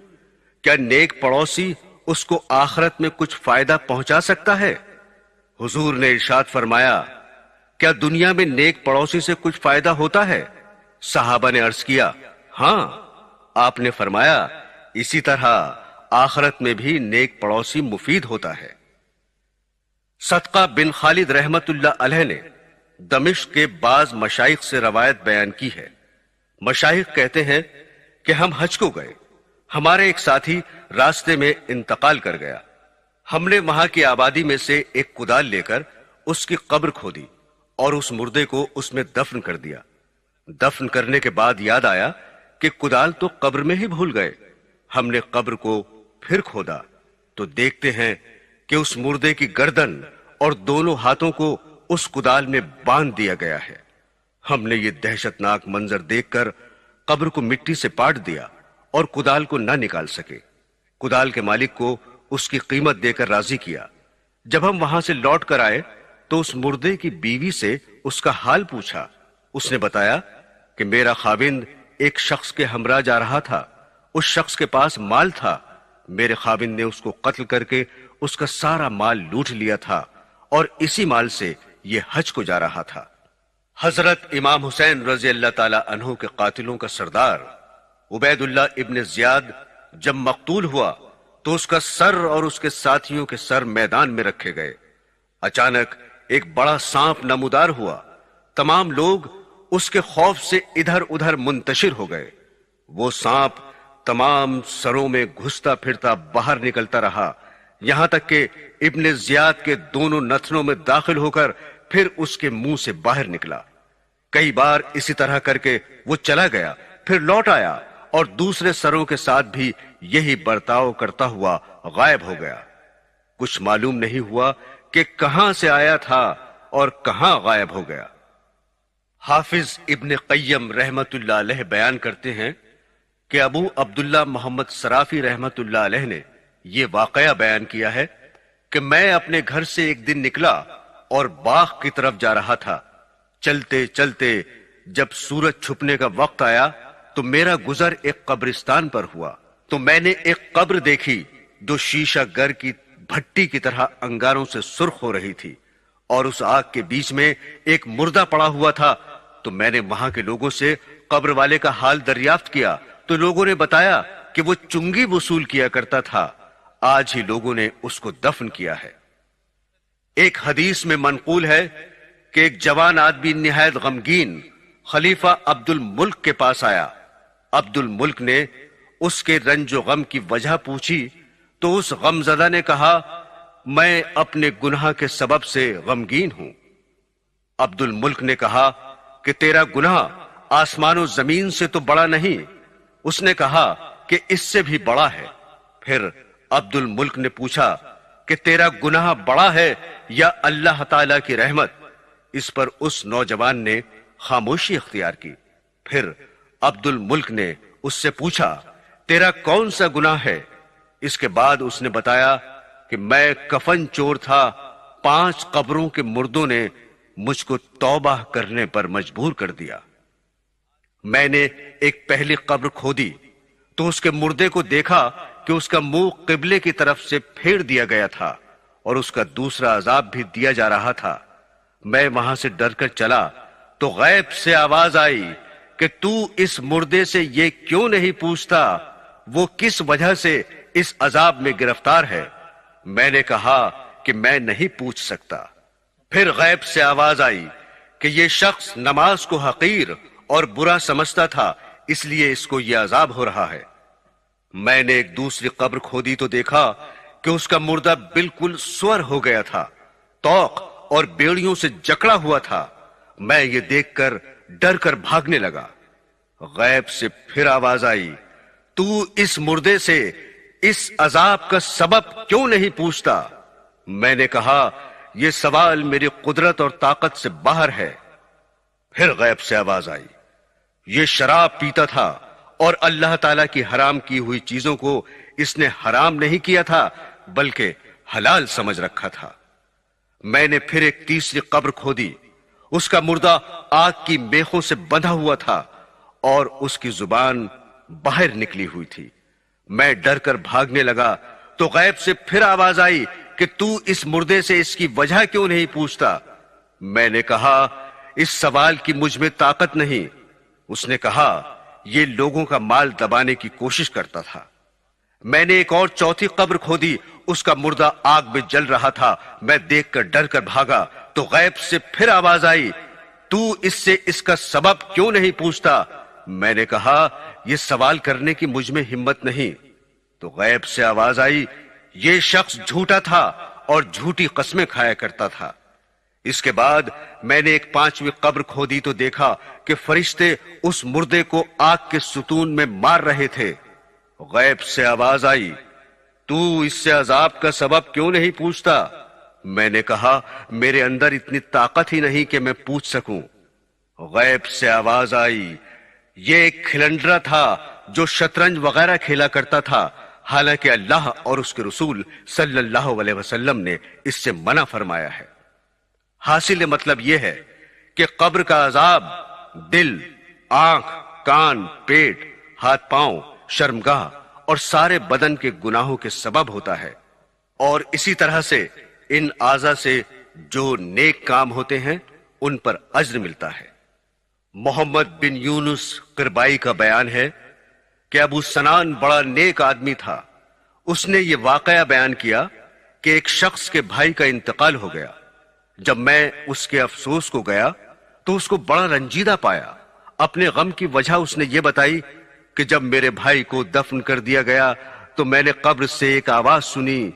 کیا نیک پڑوسی اس کو آخرت میں کچھ فائدہ پہنچا سکتا ہے؟ حضور نے ارشاد فرمایا، کیا دنیا میں نیک پڑوسی سے کچھ فائدہ ہوتا ہے؟ صحابہ نے عرض کیا، ہاں۔ آپ نے فرمایا، اسی طرح آخرت میں بھی نیک پڑوسی مفید ہوتا ہے۔ صدقہ بن خالد رحمت اللہ علیہ نے دمشق کے بعض مشائخ سے روایت بیان کی ہے۔ مشائخ کہتے ہیں کہ ہم حج کو گئے، ہمارے ایک ساتھی راستے میں انتقال کر گیا۔ ہم نے وہاں کی آبادی میں سے ایک کدال لے کر اس کی قبر کھودی اور اس مردے کو اس میں دفن کر دیا۔ دفن کرنے کے بعد یاد آیا کہ کدال تو قبر میں ہی بھول گئے۔ ہم نے قبر کو پھر کھودا تو دیکھتے ہیں کہ اس مردے کی گردن اور دونوں ہاتھوں کو اس کدال میں باندھ دیا گیا ہے۔ ہم نے یہ دہشت ناک منظر دیکھ کر قبر کو مٹی سے پاٹ دیا اور کدال کو نہ نکال سکے۔ کدال کے مالک کو اس کی قیمت دے کر راضی کیا۔ جب ہم وہاں سے لوٹ کر آئے تو اس مردے کی بیوی سے اس کا حال پوچھا۔ اس نے بتایا کہ میرا خاوند ایک شخص کے ہمراہ جا رہا تھا، اس شخص کے پاس مال تھا، میرے خاوند نے اس کو قتل کر کے اس کا سارا مال لوٹ لیا تھا اور اسی مال سے یہ حج کو جا رہا تھا۔ حضرت امام حسین رضی اللہ تعالی عنہ کے قاتلوں کا سردار عبید اللہ ابن زیاد جب مقتول ہوا تو اس کا سر اور اس کے ساتھیوں کے سر میدان میں رکھے گئے۔ اچانک ایک بڑا سانپ نمودار ہوا، تمام لوگ اس کے خوف سے ادھر ادھر منتشر ہو گئے۔ وہ سانپ تمام سروں میں گھستا پھرتا باہر نکلتا رہا، یہاں تک کہ ابن زیاد کے دونوں نتنوں میں داخل ہو کر پھر اس کے منہ سے باہر نکلا۔ کئی بار اسی طرح کر کے وہ چلا گیا، پھر لوٹ آیا اور دوسرے سروں کے ساتھ بھی یہی برتاؤ کرتا ہوا غائب ہو گیا۔ کچھ معلوم نہیں ہوا کہ کہاں سے آیا تھا اور کہاں غائب ہو گیا۔ حافظ ابن قیم رحمت اللہ علیہ بیان کرتے ہیں کہ ابو عبداللہ محمد صرافی رحمت اللہ علیہ نے یہ واقعہ بیان کیا ہے کہ میں اپنے گھر سے ایک دن نکلا اور باغ کی طرف جا رہا تھا۔ چلتے چلتے جب سورج چھپنے کا وقت آیا تو میرا گزر ایک قبرستان پر ہوا، تو میں نے ایک قبر دیکھی جو شیشہ گر کی بھٹی کی طرح انگاروں سے سرخ ہو رہی تھی، اور اس آگ کے بیچ میں ایک مردہ پڑا ہوا تھا۔ تو میں نے وہاں کے لوگوں سے قبر والے کا حال دریافت کیا تو لوگوں نے بتایا کہ وہ چنگی وصول کیا کرتا تھا، آج ہی لوگوں نے اس کو دفن کیا ہے۔ ایک حدیث میں منقول ہے کہ ایک جوان آدمی نہایت غمگین خلیفہ عبد الملک کے پاس آیا۔ عبد الملک نے اس کے رنج و غم کی وجہ پوچھی تو اس غمزدہ نے کہا، میں اپنے گناہ کے سبب سے غمگین ہوں۔ عبد الملک نے کہا کہ تیرا گناہ آسمان و زمین سے تو بڑا نہیں۔ اس نے کہا کہ اس سے بھی بڑا ہے۔ پھر عبد الملک نے پوچھا کہ تیرا گناہ بڑا ہے یا اللہ تعالی کی رحمت؟ اس پر اس نوجوان نے خاموشی اختیار کی۔ پھر عبد الملک نے اس سے پوچھا، تیرا کون سا گناہ ہے؟ اس کے بعد اس نے بتایا کہ میں کفن چور تھا، 5 قبروں کے مردوں نے مجھ کو توبہ کرنے پر مجبور کر دیا۔ میں نے ایک پہلی قبر کھودی تو اس کے مردے کو دیکھا کہ اس کا منہ قبلے کی طرف سے پھیر دیا گیا تھا اور اس کا دوسرا عذاب بھی دیا جا رہا تھا۔ میں وہاں سے ڈر کر چلا تو غیب سے آواز آئی کہ تو اس مردے سے یہ کیوں نہیں پوچھتا وہ کس وجہ سے اس عذاب میں گرفتار ہے؟ میں نے کہا کہ میں نہیں پوچھ سکتا۔ پھر غیب سے آواز آئی کہ یہ شخص نماز کو حقیر اور برا سمجھتا تھا، اس لیے اس کو یہ عذاب ہو رہا ہے۔ میں نے ایک دوسری قبر کھودی تو دیکھا کہ اس کا مردہ بالکل سور ہو گیا تھا، توق اور بیڑیوں سے جکڑا ہوا تھا۔ میں یہ دیکھ کر ڈر کر بھاگنے لگا۔ غیب سے پھر آواز آئی، تو اس مردے سے اس عذاب کا سبب کیوں نہیں پوچھتا؟ میں نے کہا یہ سوال میری قدرت اور طاقت سے باہر ہے۔ پھر غیب سے آواز آئی، یہ شراب پیتا تھا اور اللہ تعالیٰ کی حرام کی ہوئی چیزوں کو اس نے حرام نہیں کیا تھا بلکہ حلال سمجھ رکھا تھا۔ میں نے پھر ایک تیسری قبر کھودی، اس کا مردہ آگ کی میخوں سے بندھا ہوا تھا اور اس کی زبان باہر نکلی ہوئی تھی۔ میں ڈر کر بھاگنے لگا تو غیب سے پھر آواز آئی کہ تو اس مردے سے اس کی وجہ کیوں نہیں پوچھتا؟ میں نے کہا اس سوال کی مجھ میں طاقت نہیں۔ اس نے کہا یہ لوگوں کا مال دبانے کی کوشش کرتا تھا۔ میں نے ایک اور چوتھی قبر کھودی، اس کا مردہ آگ میں جل رہا تھا۔ میں دیکھ کر ڈر کر بھاگا تو غیب سے پھر آواز آئی، تو اس سے اس کا سبب کیوں نہیں پوچھتا؟ میں نے کہا یہ سوال کرنے کی مجھ میں ہمت نہیں۔ تو غیب سے آواز آئی، یہ شخص جھوٹا تھا اور جھوٹی قسمیں کھایا کرتا تھا۔ اس کے بعد میں نے ایک پانچویں قبر کھودی تو دیکھا کہ فرشتے اس مردے کو آگ کے ستون میں مار رہے تھے۔ غیب سے آواز آئی، تو اس سے عذاب کا سبب کیوں نہیں پوچھتا؟ میں نے کہا میرے اندر اتنی طاقت ہی نہیں کہ میں پوچھ سکوں۔ غیب سے آواز آئی، یہ ایک کھلنڈرا تھا جو شطرنج وغیرہ کھیلا کرتا تھا، حالانکہ اللہ اور اس کے رسول صلی اللہ علیہ وسلم نے اس سے منع فرمایا ہے۔ حاصل مطلب یہ ہے کہ قبر کا عذاب دل، آنکھ، کان، پیٹ، ہاتھ پاؤں، شرمگاہ اور سارے بدن کے گناہوں کے سبب ہوتا ہے، اور اسی طرح سے ان اعضاء سے جو نیک کام ہوتے ہیں ان پر اجر ملتا ہے۔ محمد بن یونس قربائی کا بیان ہے کہ ابو سنان بڑا نیک آدمی تھا۔ اس نے یہ واقعہ بیان کیا کہ ایک شخص کے بھائی کا انتقال ہو گیا۔ جب میں اس کے افسوس کو گیا تو اس کو بڑا رنجیدہ پایا۔ اپنے غم کی وجہ اس نے یہ بتائی کہ جب میرے بھائی کو دفن کر دیا گیا تو میں نے قبر سے ایک آواز سنی،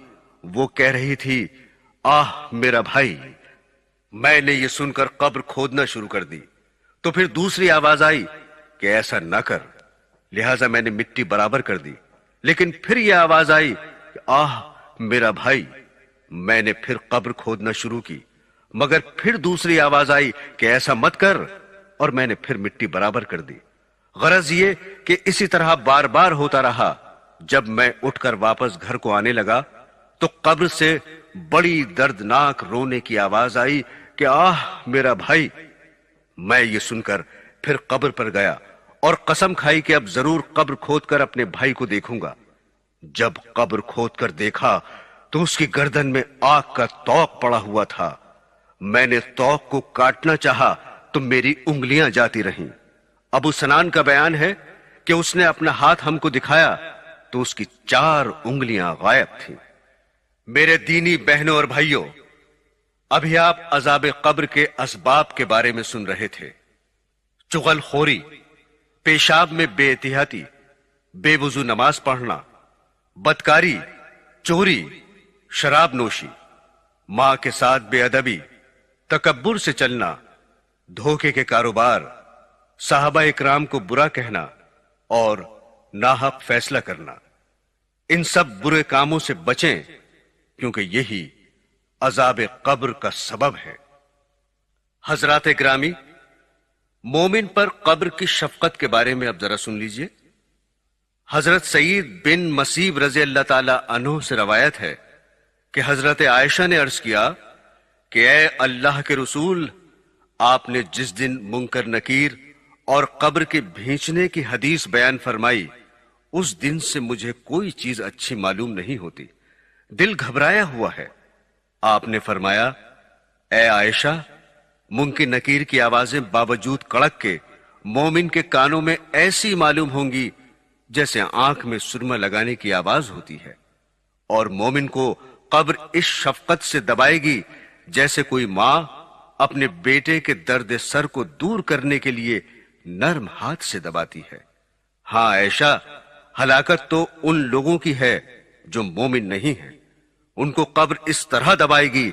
وہ کہہ رہی تھی، آہ میرا بھائی۔ میں نے یہ سن کر قبر کھودنا شروع کر دی تو پھر دوسری آواز آئی کہ ایسا نہ کر، لہٰذا میں نے مٹی برابر کر دی۔ لیکن پھر یہ آواز آئی کہ آہ میرا بھائی۔ میں نے پھر قبر کھودنا شروع کی، مگر پھر دوسری آواز آئی کہ ایسا مت کر، اور میں نے پھر مٹی برابر کر دی۔ غرض یہ کہ اسی طرح بار بار ہوتا رہا۔ جب میں اٹھ کر واپس گھر کو آنے لگا تو قبر سے بڑی دردناک رونے کی آواز آئی کہ آہ میرا بھائی۔ میں یہ سن کر پھر قبر پر گیا اور قسم کھائی کہ اب ضرور قبر کھود کر اپنے بھائی کو دیکھوں گا۔ جب قبر کھود کر دیکھا تو اس کی گردن میں آگ کا توق پڑا ہوا تھا۔ میں نے توق کو کاٹنا چاہا تو میری انگلیاں جاتی رہیں۔ ابو سنان کا بیان ہے کہ اس نے اپنا ہاتھ ہم کو دکھایا تو اس کی 4 انگلیاں غائب تھیں۔ میرے دینی بہنوں اور بھائیوں، ابھی آپ عذاب قبر کے اسباب کے بارے میں سن رہے تھے۔ چغل خوری، پیشاب میں بے احتیاطی، بے وضو نماز پڑھنا، بدکاری، چوری، شراب نوشی، ماں کے ساتھ بے ادبی، تکبر سے چلنا، دھوکے کے کاروبار، صحابہ اکرام کو برا کہنا اور ناحق فیصلہ کرنا۔ ان سب برے کاموں سے بچیں، کیونکہ یہی عذاب قبر کا سبب ہے۔ حضرات گرامی، مومن پر قبر کی شفقت کے بارے میں اب ذرا سن لیجئے۔ حضرت سعید بن مسیب رضی اللہ تعالی عنہ سے روایت ہے کہ حضرت عائشہ نے عرض کیا کہ اے اللہ کے رسول، آپ نے جس دن منکر نکیر اور قبر کے بھینچنے کی حدیث بیان فرمائی، اس دن سے مجھے کوئی چیز اچھی معلوم نہیں ہوتی، دل گھبرایا ہوا ہے۔ آپ نے فرمایا، اے عائشہ، منکر نکیر کی آوازیں باوجود کڑک کے مومن کے کانوں میں ایسی معلوم ہوں گی جیسے آنکھ میں سرما لگانے کی آواز ہوتی ہے، اور مومن کو قبر اس شفقت سے دبائے گی جیسے کوئی ماں اپنے بیٹے کے درد سر کو دور کرنے کے لیے نرم ہاتھ سے دباتی ہے۔ ہاں عائشہ، ہلاکت تو ان لوگوں کی ہے جو مومن نہیں ہیں، ان کو قبر اس طرح دبائے گی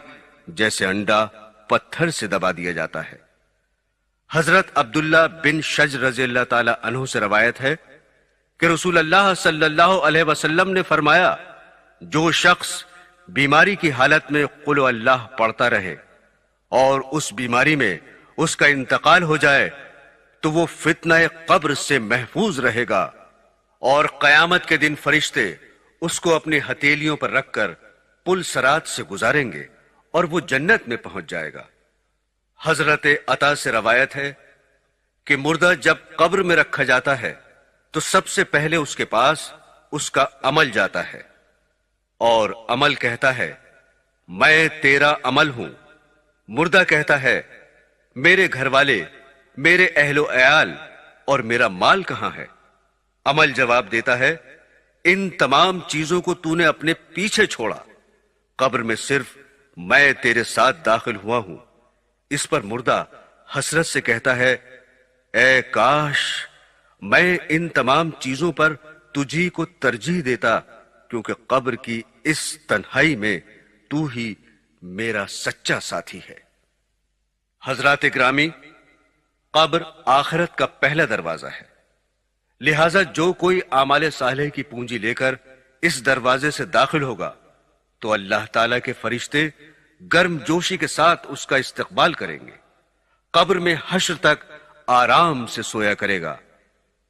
جیسے انڈا پتھر سے دبا دیا جاتا ہے۔ حضرت عبداللہ بن شجر رضی اللہ تعالی عنہ سے روایت ہے کہ رسول اللہ صلی اللہ علیہ وسلم نے فرمایا، جو شخص بیماری کی حالت میں قل اللہ پڑھتا رہے اور اس بیماری میں اس کا انتقال ہو جائے تو وہ فتنہ قبر سے محفوظ رہے گا، اور قیامت کے دن فرشتے اس کو اپنی ہتھیلیوں پر رکھ کر پل صراط سے گزاریں گے اور وہ جنت میں پہنچ جائے گا۔ حضرت عطا سے روایت ہے کہ مردہ جب قبر میں رکھا جاتا ہے تو سب سے پہلے اس کے پاس اس کا عمل جاتا ہے، اور عمل کہتا ہے میں تیرا عمل ہوں۔ مردہ کہتا ہے میرے گھر والے، میرے اہل و عیال اور میرا مال کہاں ہے؟ عمل جواب دیتا ہے ان تمام چیزوں کو تو نے اپنے پیچھے چھوڑا، قبر میں صرف میں تیرے ساتھ داخل ہوا ہوں۔ اس پر مردہ حسرت سے کہتا ہے اے کاش میں ان تمام چیزوں پر تجھی کو ترجیح دیتا، کیونکہ قبر کی اس تنہائی میں تو ہی میرا سچا ساتھی ہے۔ حضرات گرامی، قبر آخرت کا پہلا دروازہ ہے، لہذا جو کوئی اعمال صالح کی پونجی لے کر اس دروازے سے داخل ہوگا تو اللہ تعالیٰ کے فرشتے گرم جوشی کے ساتھ اس کا استقبال کریں گے۔ قبر میں حشر تک آرام سے سویا کرے گا،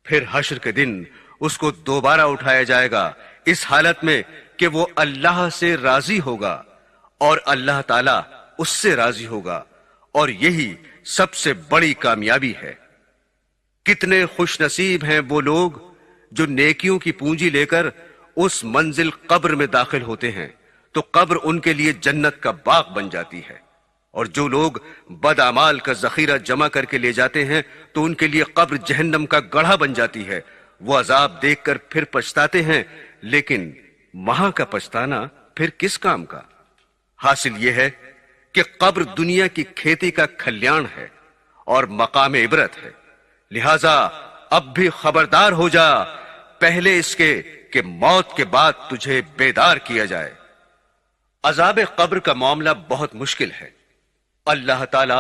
پھر حشر کے دن اس کو دوبارہ اٹھایا جائے گا اس حالت میں کہ وہ اللہ سے راضی ہوگا اور اللہ تعالیٰ اس سے راضی ہوگا، اور یہی سب سے بڑی کامیابی ہے۔ کتنے خوش نصیب ہیں وہ لوگ جو نیکیوں کی پونجی لے کر اس منزل قبر میں داخل ہوتے ہیں تو قبر ان کے لیے جنت کا باغ بن جاتی ہے، اور جو لوگ بد اعمال کا ذخیرہ جمع کر کے لے جاتے ہیں تو ان کے لیے قبر جہنم کا گڑھا بن جاتی ہے۔ وہ عذاب دیکھ کر پھر پچھتاتے ہیں، لیکن وہاں کا پچھتانا پھر کس کام کا؟ حاصل یہ ہے کہ قبر دنیا کی کھیتی کا کھلیان ہے اور مقام عبرت ہے، لہذا اب بھی خبردار ہو جا پہلے اس کے کہ موت کے بعد تجھے بیدار کیا جائے۔ عذاب قبر کا معاملہ بہت مشکل ہے۔ اللہ تعالی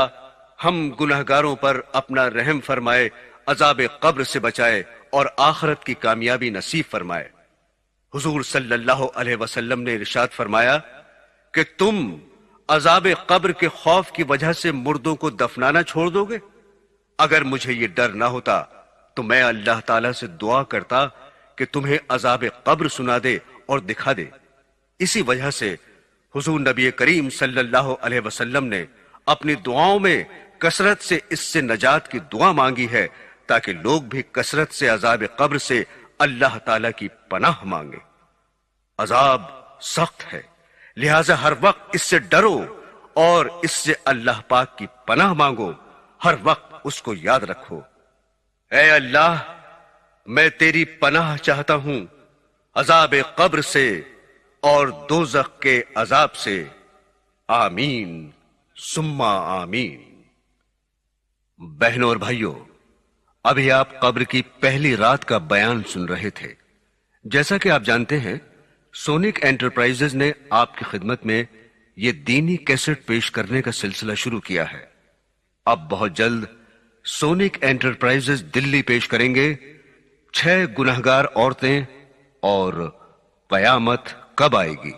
ہم گنہگاروں پر اپنا رحم فرمائے، عذاب قبر سے بچائے اور آخرت کی کامیابی نصیب فرمائے۔ حضور صلی اللہ علیہ وسلم نے ارشاد فرمایا کہ تم عذاب قبر کے خوف کی وجہ سے مردوں کو دفنانا چھوڑ دو گے؟ اگر مجھے یہ ڈر نہ ہوتا تو میں اللہ تعالیٰ سے دعا کرتا کہ تمہیں عذاب قبر سنا دے اور دکھا دے۔ اسی وجہ سے حضور نبی کریم صلی اللہ علیہ وسلم نے اپنی دعاؤں میں کثرت سے اس سے نجات کی دعا مانگی ہے تاکہ لوگ بھی کثرت سے عذاب قبر سے اللہ تعالیٰ کی پناہ مانگے۔ عذاب سخت ہے، لہذا ہر وقت اس سے ڈرو اور اس سے اللہ پاک کی پناہ مانگو، ہر وقت اس کو یاد رکھو۔ اے اللہ، میں تیری پناہ چاہتا ہوں عذاب قبر سے اور دوزخ کے عذاب سے، آمین ثم آمین۔ بہنوں اور بھائیوں، ابھی آپ قبر کی پہلی رات کا بیان سن رہے تھے۔ جیسا کہ آپ جانتے ہیں، سونک انٹرپرائزز نے آپ کی خدمت میں یہ دینی کیسٹ پیش کرنے کا سلسلہ شروع کیا ہے۔ اب بہت جلد سونک انٹرپرائزز دلی پیش کریں گے 6 گنہگار عورتیں اور قیامت کب آئے گی۔